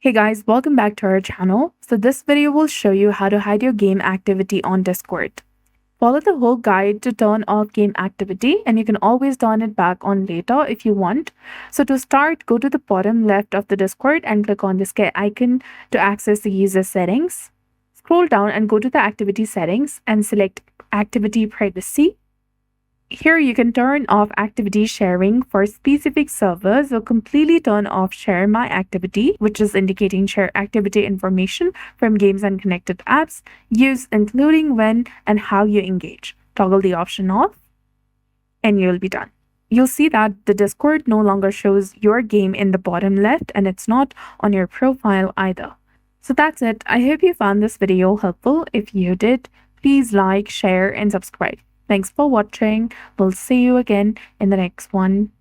Hey guys, welcome back to our channel. So this video will show you how to hide your game activity on Discord. Follow the whole guide to turn off game activity, and you can always turn it back on later if you want. So to start, go to the bottom left of the Discord and click on this gear icon to access the user settings. Scroll down and go to the activity settings and select activity privacy. Here you can turn off activity sharing for specific servers or completely turn off share my activity, which is indicating share activity information from games and connected apps, use including when and how you engage. Toggle the option off and you'll be done. You'll see that the Discord no longer shows your game in the bottom left and it's not on your profile either. So that's it. I hope you found this video helpful. If you did, please like, share, and subscribe. Thanks for watching. We'll see you again in the next one.